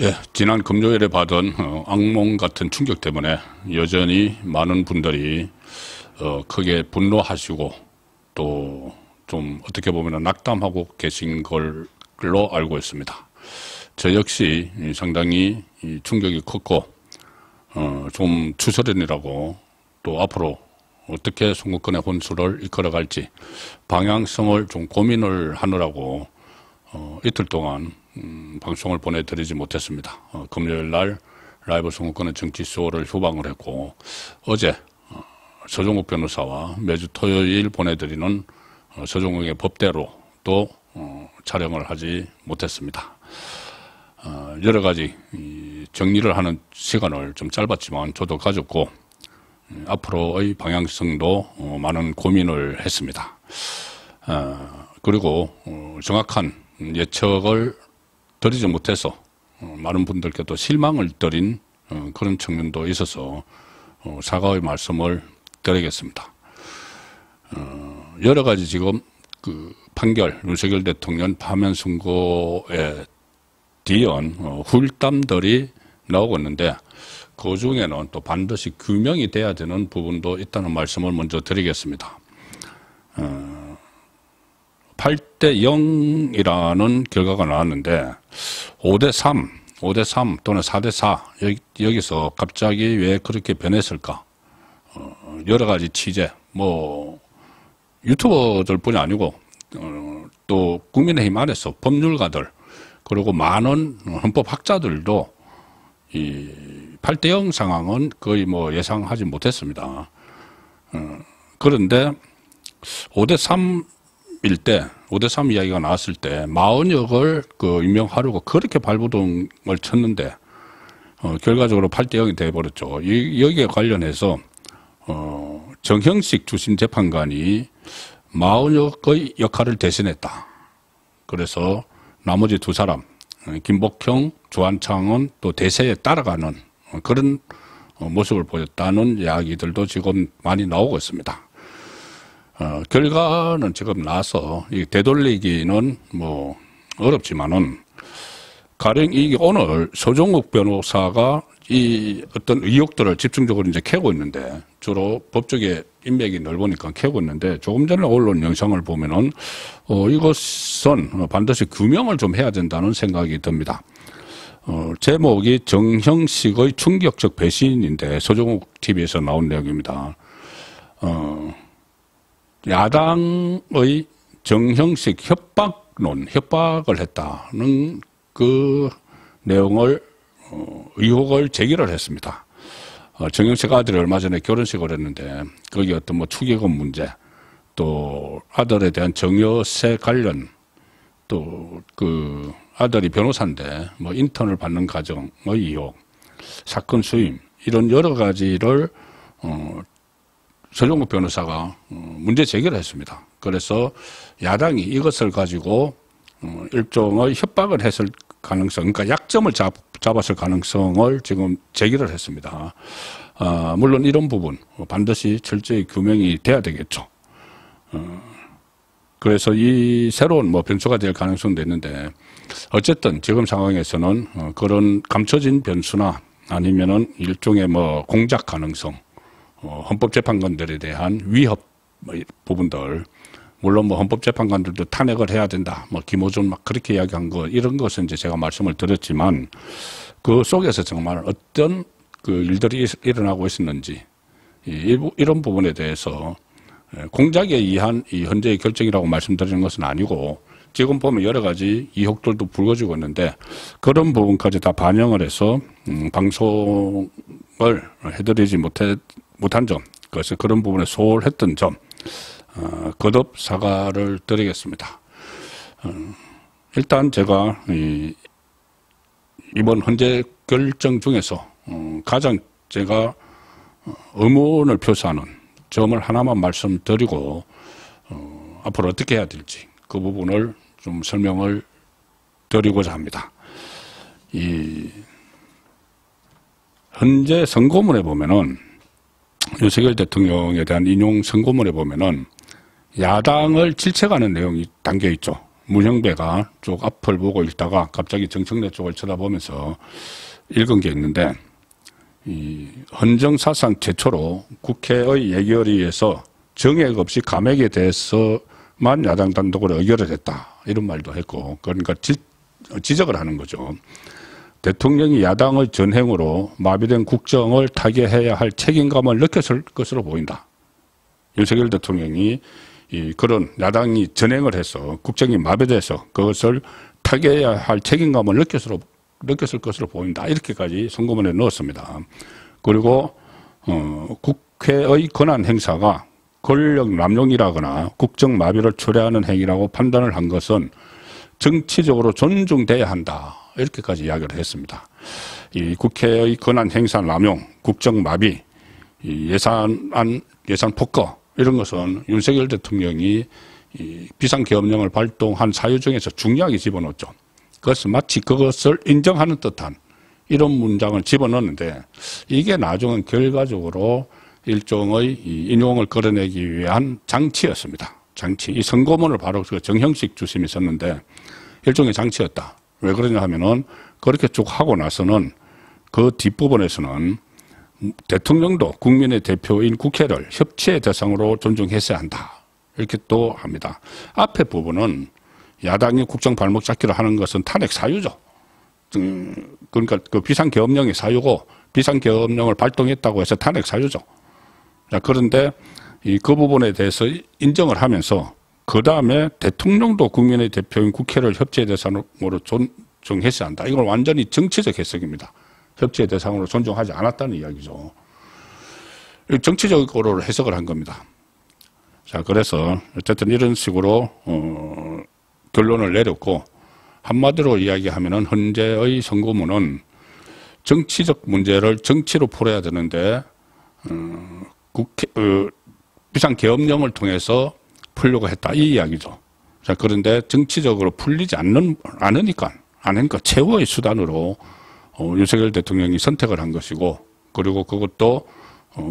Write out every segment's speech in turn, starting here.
예, 지난 금요일에 받은 악몽 같은 충격 때문에 여전히 많은 분들이 크게 분노하시고 또 좀 어떻게 보면 낙담하고 계신 걸로 알고 있습니다. 저 역시 상당히 충격이 컸고 좀 추스린이라고 또 앞으로 어떻게 선거권의 혼수를 이끌어갈지 방향성을 좀 고민을 하느라고 이틀 동안 방송을 보내드리지 못했습니다. 금요일 날 라이브 선거권의 정치쇼를 휴방을 했고 어제 서종욱 변호사와 매주 토요일 보내드리는 서종욱의 법대로 또 촬영을 하지 못했습니다. 여러 가지 정리를 하는 시간을 좀 짧았지만 저도 가졌고 앞으로의 방향성도 많은 고민을 했습니다. 그리고 정확한 예측을 드리지 못해서 많은 분들께 또 실망을 드린 그런 측면도 있어서 사과의 말씀을 드리겠습니다. 여러 가지 지금 그 판결, 윤석열 대통령 파면 선고에 뒤은 훌담들이 나오고 있는데 그 중에는 또 반드시 규명이 돼야 되는 부분도 있다는 말씀을 먼저 드리겠습니다. 8대 0이라는 결과가 나왔는데 5대 3 또는 4대 4 여기서 갑자기 왜 그렇게 변했을까? 여러 가지 취재, 유튜버들뿐이 아니고 또 국민의힘 안에서 법률가들 그리고 많은 헌법학자들도 이 8대 0 상황은 거의 예상하지 못했습니다. 그런데 5대 3일 때, 5대 3 이야기가 나왔을 때, 마흔역을 임명하려고 그렇게 발부동을 쳤는데, 결과적으로 8대 0이 돼버렸죠. 여기에 관련해서, 정형식 주심 재판관이 마흔역의 역할을 대신했다. 그래서 나머지 두 사람, 김복형, 조한창은 또 대세에 따라가는 그런 모습을 보였다는 이야기들도 지금 많이 나오고 있습니다. 결과는 지금 나서 되돌리기는 어렵지만은 가령 이게 오늘 서종욱 변호사가 이 어떤 의혹들을 집중적으로 이제 캐고 있는데 주로 법조계 인맥이 넓으니까 캐고 있는데 조금 전에 올라온 영상을 보면은 이것은 반드시 규명을 좀 해야 된다는 생각이 듭니다. 제목이 정형식의 충격적 배신인데 서종욱 TV에서 나온 내용입니다. 야당의 정형식 협박을 했다는 그 내용을 의혹을 제기를 했습니다. 정형식 아들이 얼마 전에 결혼식을 했는데 거기 어떤 축의금 문제 또 아들에 대한 정여세 관련 또 그 아들이 변호사인데 인턴을 받는 과정의 의혹 사건 수임 이런 여러 가지를 서종욱 변호사가 문제 제기를 했습니다. 그래서 야당이 이것을 가지고 일종의 협박을 했을 가능성, 그러니까 약점을 잡았을 가능성을 지금 제기를 했습니다. 물론 이런 부분 반드시 철저히 규명이 돼야 되겠죠. 그래서 이 새로운 변수가 될 가능성도 있는데 어쨌든 지금 상황에서는 그런 감춰진 변수나 아니면은 일종의 공작 가능성, 헌법재판관들에 대한 위협 부분들 물론 헌법재판관들도 탄핵을 해야 된다. 김호준 그렇게 이야기한 거 이런 것은 이제 제가 말씀을 드렸지만 그 속에서 정말 어떤 그 일들이 일어나고 있었는지 이런 부분에 대해서 공작에 의한 이 현재의 결정이라고 말씀드리는 것은 아니고 지금 보면 여러 가지 의혹들도 불거지고 있는데 그런 부분까지 다 반영을 해서 방송을 해드리지 못한 점 그래서 그런 부분에 소홀했던 점 거듭 사과를 드리겠습니다. 일단 제가 이번 헌재 결정 중에서 가장 제가 의문을 표시하는 점을 하나만 말씀드리고 앞으로 어떻게 해야 될지 그 부분을 좀 설명을 드리고자 합니다. 이 헌재 선고문에 보면은 윤석열 대통령에 대한 인용 선고문에 보면은 야당을 질책하는 내용이 담겨 있죠. 문형배가 쭉 앞을 보고 있다가 갑자기 정청래 쪽을 쳐다보면서 읽은 게 있는데, 이 헌정사상 최초로 국회의 예결위에서 정액 없이 감액에 대해서만 야당 단독으로 의결을 했다, 이런 말도 했고, 그러니까 지적을 하는 거죠. 대통령이 야당의 전행으로 마비된 국정을 타개해야 할 책임감을 느꼈을 것으로 보인다. 윤석열 대통령이 그런 야당이 전행을 해서 국정이 마비돼서 그것을 타개해야 할 책임감을 느꼈을 것으로 보인다. 이렇게까지 선고문에 넣었습니다. 그리고 국회의 권한 행사가 권력 남용이라거나 국정 마비를 초래하는 행위라고 판단을 한 것은 정치적으로 존중돼야 한다, 이렇게까지 이야기를 했습니다. 이 국회의 권한 행사 남용, 국정 마비, 예산 폭거, 이런 것은 윤석열 대통령이 비상계엄령을 발동한 사유 중에서 중요하게 집어넣었죠. 그것은 마치 그것을 인정하는 듯한 이런 문장을 집어넣었는데, 이게 나중은 결과적으로 일종의 인용을 끌어내기 위한 장치였습니다. 장치. 이 선고문을 바로 정형식 주심이 썼는데 일종의 장치였다. 왜 그러냐 하면은, 그렇게 쭉 하고 나서는 그 뒷부분에서는 대통령도 국민의 대표인 국회를 협치의 대상으로 존중했어야 한다, 이렇게 또 합니다. 앞에 부분은 야당이 국정 발목 잡기를 하는 것은 탄핵 사유죠. 그러니까 그 비상계엄령이 사유고 비상계엄령을 발동했다고 해서 탄핵 사유죠. 자, 그런데 그 부분에 대해서 인정을 하면서 그 다음에 대통령도 국민의 대표인 국회를 협치의 대상으로 존중했어야 한다. 이건 완전히 정치적 해석입니다. 협치의 대상으로 존중하지 않았다는 이야기죠. 정치적으로 해석을 한 겁니다. 자, 그래서 어쨌든 이런 식으로 결론을 내렸고, 한마디로 이야기하면은 현재의 선고문은 정치적 문제를 정치로 풀어야 되는데 비상계엄령을 통해서 풀려고 했다, 이 이야기죠. 자, 그런데 정치적으로 풀리지 않으니까 최후의 수단으로 윤석열 대통령이 선택을 한 것이고, 그리고 그것도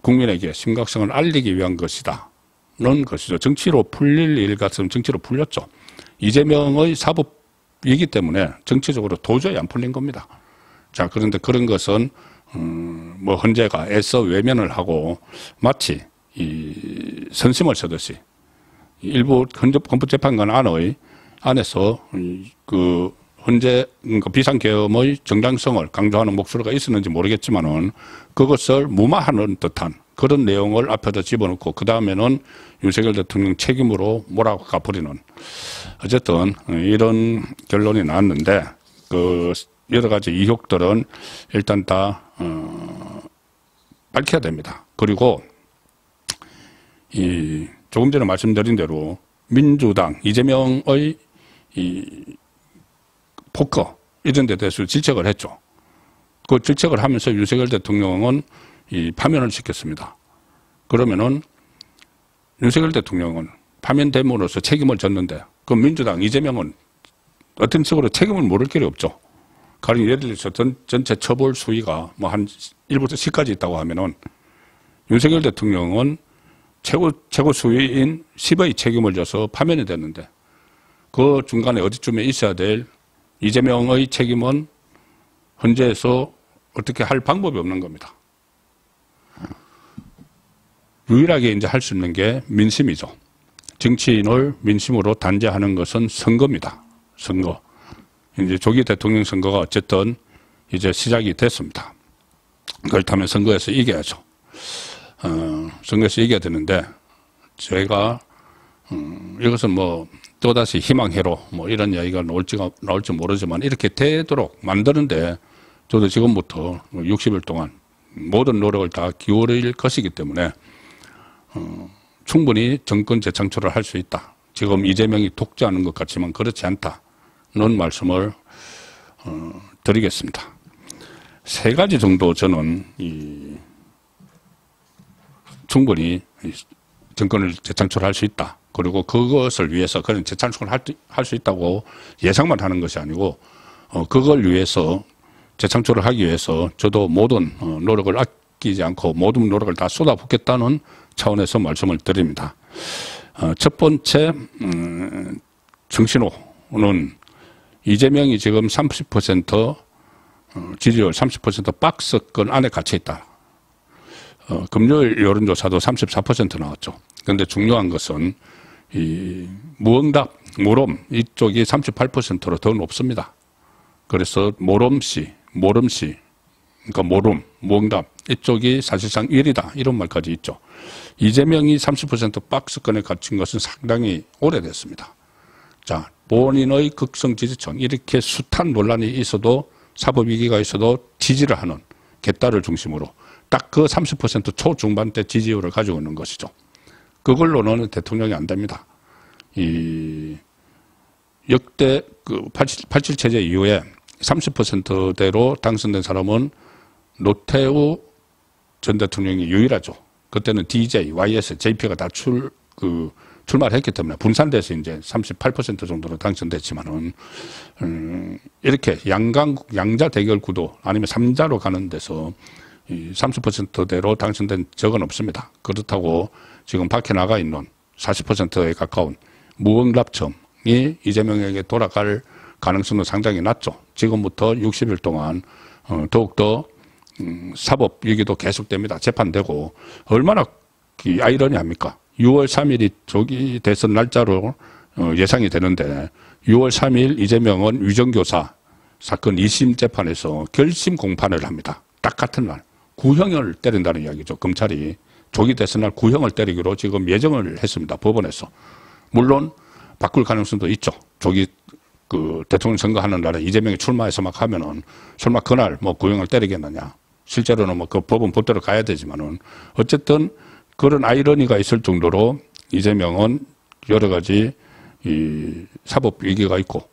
국민에게 심각성을 알리기 위한 것이다는 것이죠. 정치로 풀릴 일 같으면 정치로 풀렸죠. 이재명의 사법이기 때문에 정치적으로 도저히 안 풀린 겁니다. 자, 그런데 그런 것은 뭐 헌재가 애써 외면을 하고 마치 이 선심을 쓰듯이 일부 헌법재판관 안에서 그 헌재 비상계엄의 정당성을 강조하는 목소리가 있었는지 모르겠지만은 그것을 무마하는 듯한 그런 내용을 앞에다 집어넣고 그 다음에는 윤석열 대통령 책임으로 몰아가 버리는, 어쨌든 이런 결론이 나왔는데, 그 여러 가지 의혹들은 일단 다 밝혀야 됩니다. 그리고 조금 전에 말씀드린 대로 민주당 이재명의 폭거 이런 데 대해서 질책을 했죠. 그 질책을 하면서 윤석열 대통령은 파면을 시켰습니다. 그러면은 윤석열 대통령은 파면됨으로써 책임을 졌는데, 그 민주당 이재명은 어떤 식으로 책임을 물을 길이 없죠. 가령 예를 들어서 전체 처벌 수위가 뭐 한 1부터 10까지 있다고 하면은 윤석열 대통령은 최고 수위인 10의 책임을 져서 파면이 됐는데, 그 중간에 어디쯤에 있어야 될 이재명의 책임은 헌재에서 어떻게 할 방법이 없는 겁니다. 유일하게 이제 할 수 있는 게 민심이죠. 정치인을 민심으로 단죄하는 것은 선거입니다. 선거. 이제 조기 대통령 선거가 어쨌든 이제 시작이 됐습니다. 그렇다면 선거에서 이겨야죠. 선거에서 이겨야 되는데, 제가 이것은 뭐 또다시 희망회로 뭐 이런 이야기가 나올지 모르지만 이렇게 되도록 만드는데 저도 지금부터 60일 동안 모든 노력을 다 기울일 것이기 때문에 충분히 정권 재창출을 할 수 있다. 지금 이재명이 독재하는 것 같지만 그렇지 않다는 말씀을 드리겠습니다. 세 가지 정도 저는 충분히 정권을 재창출할 수 있다. 그리고 그것을 위해서 그런 재창출을 할 수 있다고 예상만 하는 것이 아니고 그걸 위해서 재창출을 하기 위해서 저도 모든 노력을 아끼지 않고 모든 노력을 다 쏟아붓겠다는 차원에서 말씀을 드립니다. 첫 번째, 정신호 이재명이 지금 30% 지지율 30% 박스권 안에 갇혀 있다. 금요일 여론조사도 34% 나왔죠. 그런데 중요한 것은 이 무응답, 모름 이쪽이 38%로 더 높습니다. 그래서 모름시, 그러니까 모름, 무응답 이쪽이 사실상 1위다 이런 말까지 있죠. 이재명이 30% 박스권에 갇힌 것은 상당히 오래됐습니다. 자, 본인의 극성 지지층 이렇게 숱한 논란이 있어도 사법위기가 있어도 지지를 하는 개딸을 중심으로 딱 그 30% 초중반대 지지율을 가지고 있는 것이죠. 그걸로는 대통령이 안 됩니다. 이 역대 그 87 체제 이후에 30%대로 당선된 사람은 노태우 전 대통령이 유일하죠. 그때는 DJ, YS, JP가 다 출마를 했기 때문에 분산돼서 이제 38% 정도로 당선됐지만은, 이렇게 양자 대결 구도 아니면 3자로 가는 데서 이 30%대로 당선된 적은 없습니다. 그렇다고 지금 밖에 나가 있는 40%에 가까운 무응답층이 이재명에게 돌아갈 가능성은 상당히 낮죠. 지금부터 60일 동안 더욱더 사법 위기도 계속됩니다. 재판되고 얼마나 아이러니합니까? 6월 3일이 조기 대선 날짜로 예상이 되는데 6월 3일 이재명은 위정교사 사건 2심 재판에서 결심 공판을 합니다. 딱 같은 날 구형을 때린다는 이야기죠. 검찰이 조기 대선 날 구형을 때리기로 지금 예정을 했습니다. 법원에서. 물론 바꿀 가능성도 있죠. 조기 대통령 선거하는 날에 이재명이 출마해서 막 하면은 설마 그날 뭐 구형을 때리겠느냐. 실제로는 뭐 그 법은 법대로 가야 되지만은 어쨌든 그런 아이러니가 있을 정도로 이재명은 여러 가지 이 사법 위기가 있고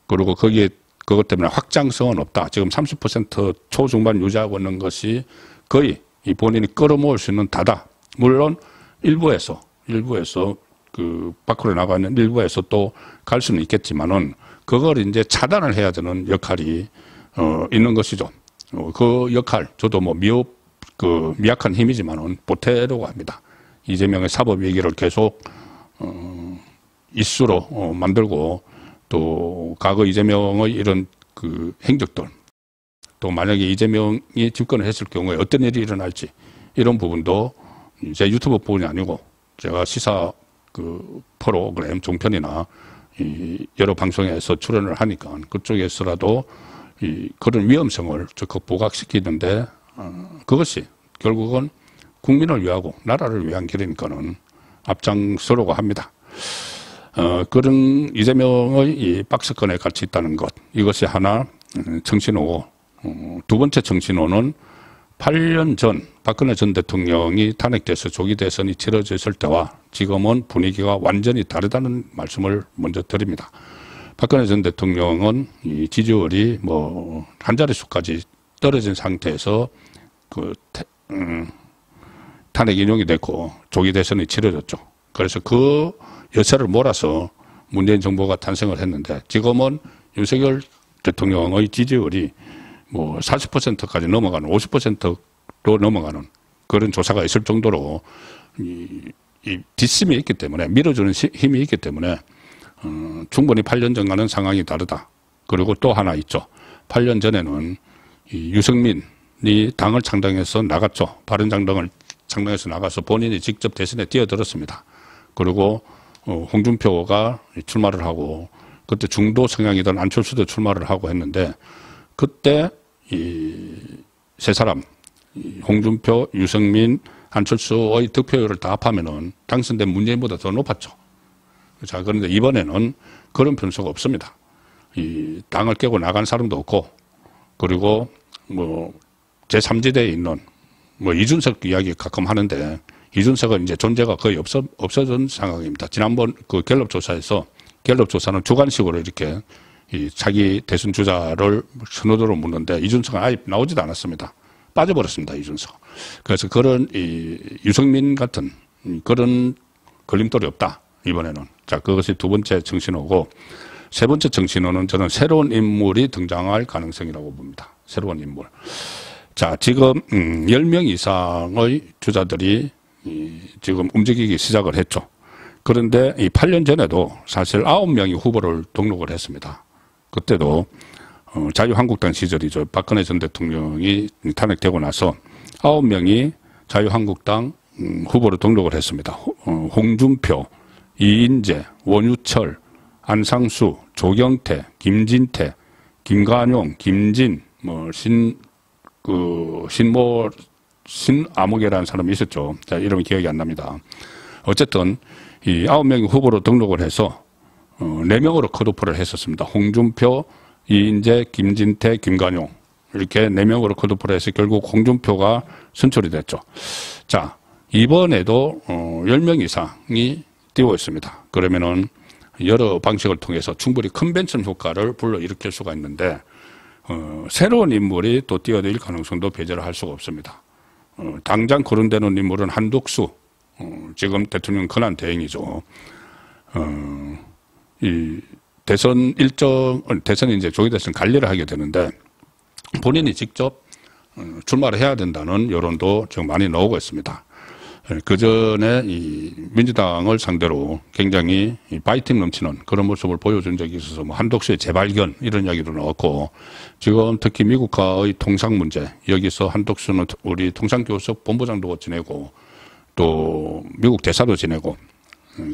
그리고 그것 때문에 확장성은 없다. 지금 30% 초중반 유지하고 있는 것이 거의 이 본인이 끌어모을 수 있는 다다. 물론 일부에서 밖으로 나가 있는 일부에서 또 갈 수는 있겠지만은 그걸 이제 차단을 해야 되는 역할이 있는 것이죠. 그 역할 저도 뭐 미약한 힘이지만은 보태려고 합니다. 이재명의 사법 얘기를 계속 이슈로 만들고 또 과거 이재명의 이런 행적들 또 만약에 이재명이 집권을 했을 경우에 어떤 일이 일어날지 이런 부분도 제 유튜브 부분이 아니고 제가 시사 프로그램 종편이나 여러 방송에서 출연을 하니까 그쪽에서라도 그런 위험성을 적극 부각시키는데 그것이 결국은 국민을 위하고 나라를 위한 길이니까는 앞장서려고 합니다. 그런 이재명의 이 박스권에 같이 있다는 것 이것이 하나 정신호고 두 번째 정신호는 8년 전 박근혜 전 대통령이 탄핵돼서 조기 대선이 치러졌을 때와 지금은 분위기가 완전히 다르다는 말씀을 먼저 드립니다. 박근혜 전 대통령은 이 지지율이 뭐 한 자릿수까지 떨어진 상태에서 탄핵 인용이 됐고 조기 대선이 치러졌죠. 그래서 그 여세를 몰아서 문재인 정부가 탄생을 했는데 지금은 윤석열 대통령의 지지율이 뭐 40%까지 넘어가는 50%로 넘어가는 그런 조사가 있을 정도로 이 뒷심이 있기 때문에 밀어주는 힘이 있기 때문에 충분히 8년 전과는 상황이 다르다. 그리고 또 하나 있죠. 8년 전에는 이 유승민이 당을 창당해서 나갔죠. 바른정당을 창당해서 나가서 본인이 직접 대선에 뛰어들었습니다. 그리고 홍준표가 출마를 하고 그때 중도 성향이던 안철수도 출마를 하고 했는데 그때 이 세 사람 홍준표, 유승민, 안철수의 득표율을 다 합하면은 당선된 문재인보다 더 높았죠. 자, 그런데 이번에는 그런 변수가 없습니다. 이 당을 깨고 나간 사람도 없고 그리고 뭐 제3지대에 있는 뭐 이준석 이야기 가끔 하는데 이준석은 이제 존재가 거의 없어진 상황입니다. 지난번 갤럽 조사에서 갤럽 조사는 주관식으로 이렇게 이 자기 대선 주자를 선호도로 묻는데 이준석은 아예 나오지도 않았습니다. 빠져버렸습니다. 이준석. 그래서 그런 유승민 같은 그런 걸림돌이 없다. 이번에는. 자, 그것이 두 번째 정신호고 세 번째 정신호는 저는 새로운 인물이 등장할 가능성이라고 봅니다. 새로운 인물. 자, 지금 10명 이상의 주자들이 지금 움직이기 시작을 했죠. 그런데 이 8년 전에도 사실 9명이 후보를 등록을 했습니다. 그때도 자유한국당 시절이죠. 박근혜 전 대통령이 탄핵되고 나서 9명이 자유한국당 후보로 등록을 했습니다. 홍준표, 이인재, 원유철, 안상수, 조경태, 김진태, 김관용, 김진, 신아무개라는 사람이 있었죠. 자, 이름이 기억이 안 납니다. 어쨌든 이 9명이 후보로 등록을 해서 4명으로 컷오프를 했었습니다. 홍준표, 이인재, 김진태, 김관용 이렇게 4명으로 컷오프를 해서 결국 홍준표가 선출이 됐죠. 자, 이번에도 10명 이상이 뛰고 있습니다. 그러면은 여러 방식을 통해서 충분히 컨벤션 효과를 불러일으킬 수가 있는데 새로운 인물이 또 뛰어들 가능성도 배제를 할 수가 없습니다. 당장 거론되는 인물은 한독수, 지금 대통령 권한 대행이죠. 이 대선이 이제 조기 대선 관리를 하게 되는데 본인이 직접 출마를 해야 된다는 여론도 지금 많이 나오고 있습니다. 그 전에 이 민주당을 상대로 굉장히 파이팅 넘치는 그런 모습을 보여준 적이 있어서 뭐 한독수의 재발견 이런 이야기도 나왔고, 지금 특히 미국과의 통상 문제, 여기서 한독수는 우리 통상교섭 본부장도 지내고 또 미국 대사도 지내고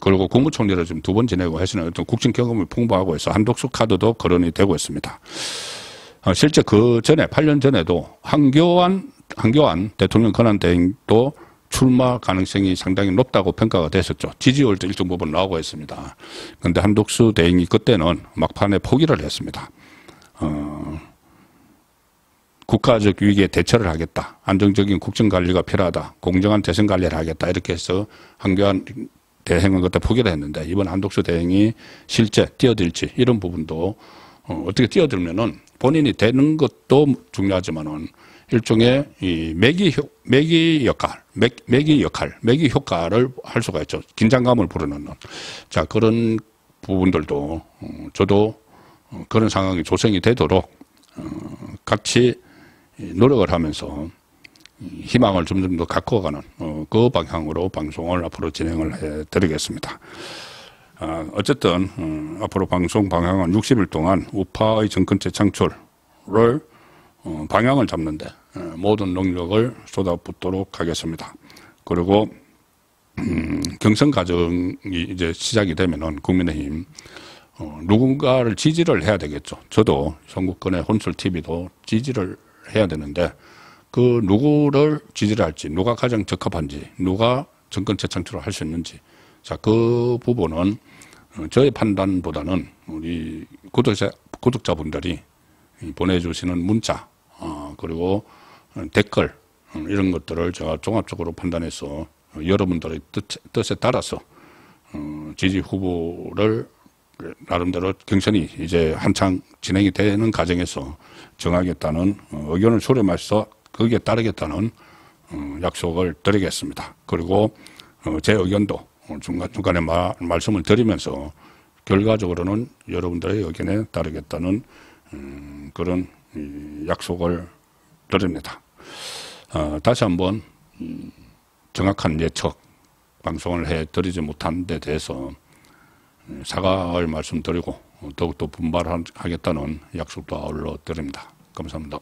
그리고 국무총리를 지금 2번 지내고 해서는 어떤 국정 경험을 풍부하고 해서 한독수 카드도 거론이 되고 있습니다. 실제 그 전에 8년 전에도 한교안 대통령 권한 대행도 출마 가능성이 상당히 높다고 평가가 됐었죠. 지지율도 일정 부분 나오고 있습니다. 그런데 한독수 대행이 그때는 막판에 포기를 했습니다. 국가적 위기에 대처를 하겠다. 안정적인 국정관리가 필요하다. 공정한 대선 관리를 하겠다. 이렇게 해서 한교안 대행은 그때 포기를 했는데 이번 한독수 대행이 실제 뛰어들지 이런 부분도 어떻게 뛰어들면은 본인이 되는 것도 중요하지만은 일종의 이 매기 효과를 할 수가 있죠. 긴장감을 불어넣는. 자, 그런 부분들도 저도 그런 상황이 조성이 되도록 같이 노력을 하면서 희망을 점점 더 가꿔가는 그 방향으로 방송을 앞으로 진행을 해드리겠습니다. 어쨌든 앞으로 방송 방향은 60일 동안 우파의 정권 재창출을 방향을 잡는데 모든 능력을 쏟아붓도록 하겠습니다. 그리고 경선 과정이 이제 시작이 되면은 국민의힘 누군가를 지지를 해야 되겠죠. 저도 전국권의 혼술TV도 지지를 해야 되는데 그 누구를 지지를 할지, 누가 가장 적합한지, 누가 정권 재창출을 할 수 있는지, 자, 그 부분은 저의 판단보다는 우리 구독자분들이 보내주시는 문자, 그리고 댓글, 이런 것들을 제가 종합적으로 판단해서 여러분들의 뜻에 따라서 지지 후보를 나름대로 경선이 이제 한창 진행이 되는 과정에서 정하겠다는 의견을 수렴해서 거기에 따르겠다는 약속을 드리겠습니다. 그리고 제 의견도 중간중간에 말씀을 드리면서 결과적으로는 여러분들의 의견에 따르겠다는 그런 약속을 드립니다. 다시 한번 정확한 예측 방송을 해드리지 못한 데 대해서 사과의 말씀 드리고 더욱더 분발하겠다는 약속도 아울러 드립니다. 감사합니다.